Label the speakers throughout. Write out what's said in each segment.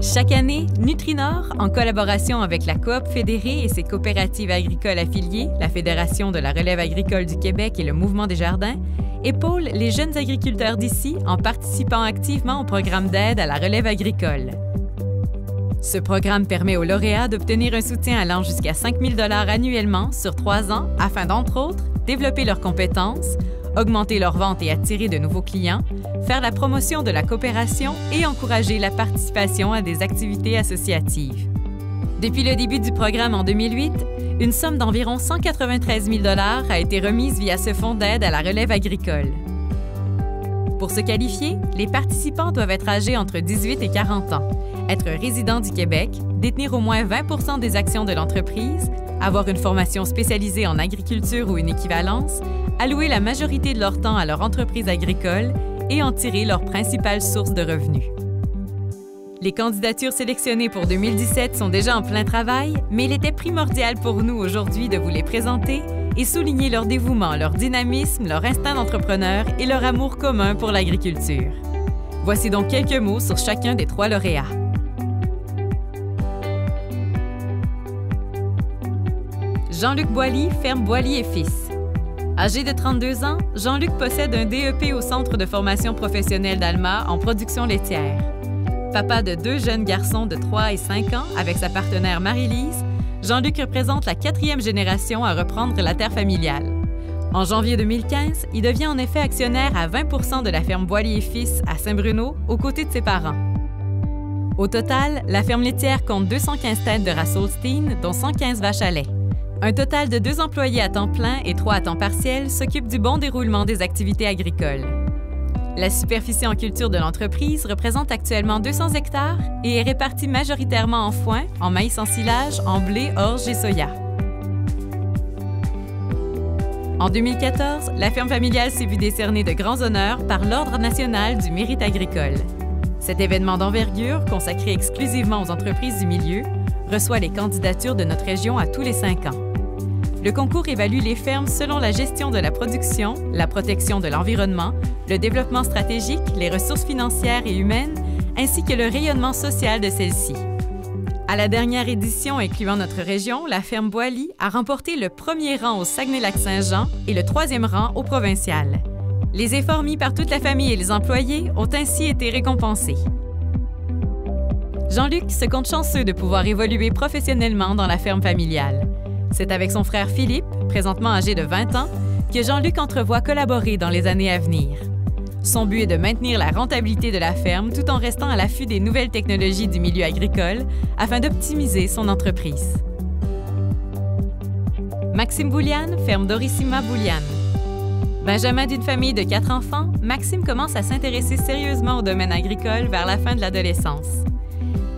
Speaker 1: Chaque année, Nutrinor, en collaboration avec la Coop fédérée et ses coopératives agricoles affiliées, la Fédération de la relève agricole du Québec et le Mouvement des jardins, épaule les jeunes agriculteurs d'ici en participant activement au programme d'aide à la relève agricole. Ce programme permet aux lauréats d'obtenir un soutien allant jusqu'à 5 000 $ annuellement sur 3 ans afin, d'entre autres, développer leurs compétences, augmenter leurs ventes et attirer de nouveaux clients, faire la promotion de la coopération et encourager la participation à des activités associatives. Depuis le début du programme en 2008, une somme d'environ 193 000 $ a été remise via ce fonds d'aide à la relève agricole. Pour se qualifier, les participants doivent être âgés entre 18 et 40 ans, être résidents du Québec, détenir au moins 20 % des actions de l'entreprise, avoir une formation spécialisée en agriculture ou une équivalence, allouer la majorité de leur temps à leur entreprise agricole et en tirer leur principale source de revenus. Les candidatures sélectionnées pour 2017 sont déjà en plein travail, mais il était primordial pour nous aujourd'hui de vous les présenter et souligner leur dévouement, leur dynamisme, leur instinct d'entrepreneur et leur amour commun pour l'agriculture. Voici donc quelques mots sur chacun des 3 lauréats. Jean-Luc Boily, ferme Boily et Fils. Âgé de 32 ans, Jean-Luc possède un DEP au Centre de formation professionnelle d'Alma en production laitière. Papa de 2 jeunes garçons de 3 et 5 ans avec sa partenaire Marie-Lise, Jean-Luc représente la 4e génération à reprendre la terre familiale. En janvier 2015, il devient en effet actionnaire à 20 % de la ferme Boily et Fils à Saint-Bruno, aux côtés de ses parents. Au total, la ferme laitière compte 215 têtes de race Holstein, dont 115 vaches à lait. Un total de 2 employés à temps plein et 3 à temps partiel s'occupent du bon déroulement des activités agricoles. La superficie en culture de l'entreprise représente actuellement 200 hectares et est répartie majoritairement en foin, en maïs en silage, en blé, orge et soya. En 2014, la ferme familiale s'est vue décerner de grands honneurs par l'Ordre national du mérite agricole. Cet événement d'envergure, consacré exclusivement aux entreprises du milieu, reçoit les candidatures de notre région à tous les 5 ans. Le concours évalue les fermes selon la gestion de la production, la protection de l'environnement, le développement stratégique, les ressources financières et humaines, ainsi que le rayonnement social de celles-ci. À la dernière édition incluant notre région, la ferme Boily a remporté le 1er rang au Saguenay-Lac-Saint-Jean et le 3e rang au provincial. Les efforts mis par toute la famille et les employés ont ainsi été récompensés. Jean-Luc se compte chanceux de pouvoir évoluer professionnellement dans la ferme familiale. C'est avec son frère Philippe, présentement âgé de 20 ans, que Jean-Luc entrevoit collaborer dans les années à venir. Son but est de maintenir la rentabilité de la ferme tout en restant à l'affût des nouvelles technologies du milieu agricole afin d'optimiser son entreprise. Maxime Bouliane, ferme Dorissima Bouliane. Benjamin d'une famille de 4 enfants, Maxime commence à s'intéresser sérieusement au domaine agricole vers la fin de l'adolescence.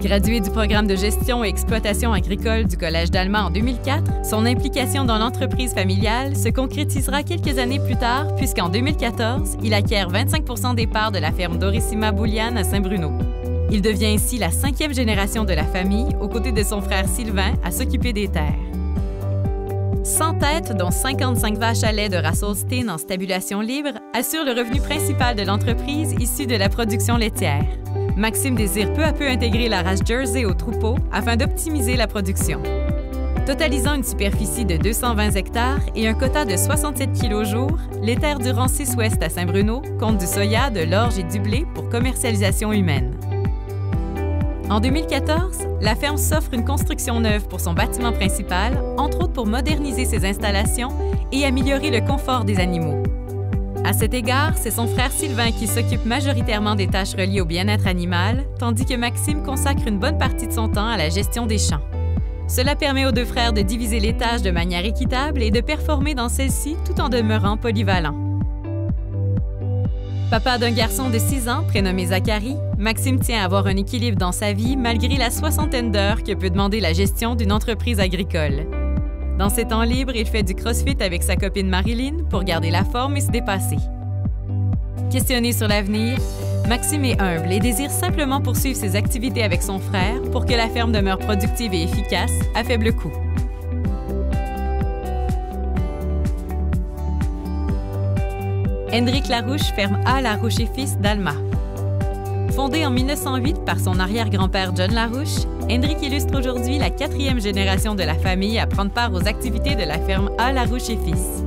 Speaker 1: Gradué du programme de gestion et exploitation agricole du Collège d'Alma en 2004, son implication dans l'entreprise familiale se concrétisera quelques années plus tard puisqu'en 2014, il acquiert 25 % des parts de la ferme Dorissima Bouliane à Saint-Bruno. Il devient ainsi la 5e génération de la famille, aux côtés de son frère Sylvain, à s'occuper des terres. 100 têtes, dont 55 vaches à lait de race Holstein en stabulation libre, assurent le revenu principal de l'entreprise issu de la production laitière. Maxime désire peu à peu intégrer la race Jersey au troupeau afin d'optimiser la production. Totalisant une superficie de 220 hectares et un quota de 67 kg jour, les terres du rang 6-Ouest à Saint-Bruno comptent du soya, de l'orge et du blé pour commercialisation humaine. En 2014, la ferme s'offre une construction neuve pour son bâtiment principal, entre autres pour moderniser ses installations et améliorer le confort des animaux. À cet égard, c'est son frère Sylvain qui s'occupe majoritairement des tâches reliées au bien-être animal, tandis que Maxime consacre une bonne partie de son temps à la gestion des champs. Cela permet aux 2 frères de diviser les tâches de manière équitable et de performer dans celles-ci tout en demeurant polyvalents. Papa d'un garçon de 6 ans, prénommé Zachary, Maxime tient à avoir un équilibre dans sa vie malgré la soixantaine d'heures que peut demander la gestion d'une entreprise agricole. Dans ses temps libres, il fait du crossfit avec sa copine Marilyn pour garder la forme et se dépasser. Questionné sur l'avenir, Maxime est humble et désire simplement poursuivre ses activités avec son frère pour que la ferme demeure productive et efficace à faible coût. Hendrik Larouche, ferme A. Larouche et Fils d'Alma. Fondé en 1908 par son arrière-grand-père John Larouche, Hendrik illustre aujourd'hui la 4e génération de la famille à prendre part aux activités de la ferme A. Larouche et Fils.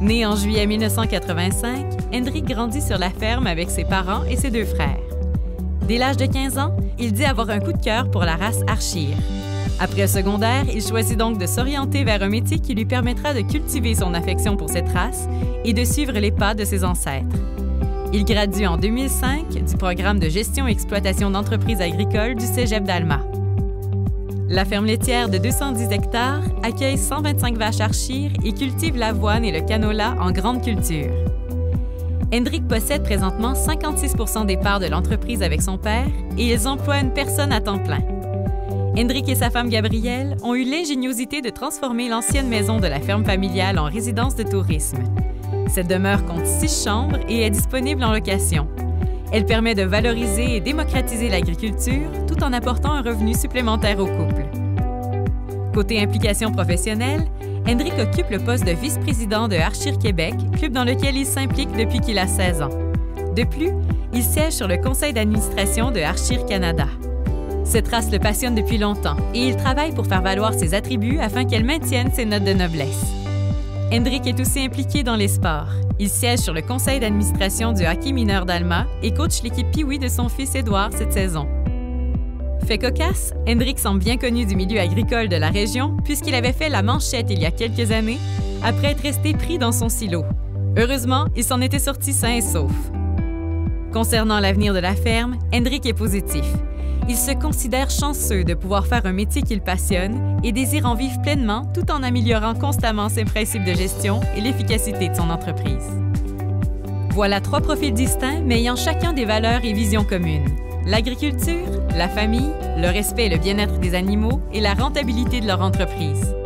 Speaker 1: Né en juillet 1985, Hendrik grandit sur la ferme avec ses parents et ses 2 frères. Dès l'âge de 15 ans, il dit avoir un coup de cœur pour la race Ayrshire. Après le secondaire, il choisit donc de s'orienter vers un métier qui lui permettra de cultiver son affection pour cette race et de suivre les pas de ses ancêtres. Il gradue en 2005 du programme de gestion et exploitation d'entreprises agricoles du Cégep d'Alma. La ferme laitière de 210 hectares accueille 125 vaches Ayrshire et cultive l'avoine et le canola en grande culture. Hendrik possède présentement 56 % des parts de l'entreprise avec son père et ils emploient une personne à temps plein. Hendrik et sa femme Gabrielle ont eu l'ingéniosité de transformer l'ancienne maison de la ferme familiale en résidence de tourisme. Cette demeure compte 6 chambres et est disponible en location. Elle permet de valoriser et démocratiser l'agriculture tout en apportant un revenu supplémentaire au couple. Côté implication professionnelle, Hendrik occupe le poste de vice-président de Ayrshire Québec, club dans lequel il s'implique depuis qu'il a 16 ans. De plus, il siège sur le conseil d'administration de Ayrshire Canada. Cette race le passionne depuis longtemps et il travaille pour faire valoir ses attributs afin qu'elle maintienne ses notes de noblesse. Hendrik est aussi impliqué dans les sports. Il siège sur le conseil d'administration du hockey mineur d'Alma et coach l'équipe Pee-Wee de son fils Édouard cette saison. Fait cocasse, Hendrik semble bien connu du milieu agricole de la région puisqu'il avait fait la manchette il y a quelques années après être resté pris dans son silo. Heureusement, il s'en était sorti sain et sauf. Concernant l'avenir de la ferme, Hendrik est positif. Il se considère chanceux de pouvoir faire un métier qu'il passionne et désire en vivre pleinement tout en améliorant constamment ses principes de gestion et l'efficacité de son entreprise. Voilà 3 profils distincts mais ayant chacun des valeurs et visions communes. L'agriculture, la famille, le respect et le bien-être des animaux et la rentabilité de leur entreprise.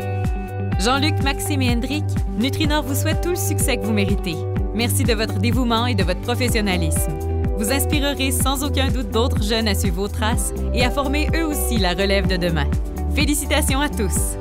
Speaker 1: Jean-Luc, Maxime et Hendrik, Nutrinor vous souhaite tout le succès que vous méritez. Merci de votre dévouement et de votre professionnalisme. Vous inspirerez sans aucun doute d'autres jeunes à suivre vos traces et à former eux aussi la relève de demain. Félicitations à tous!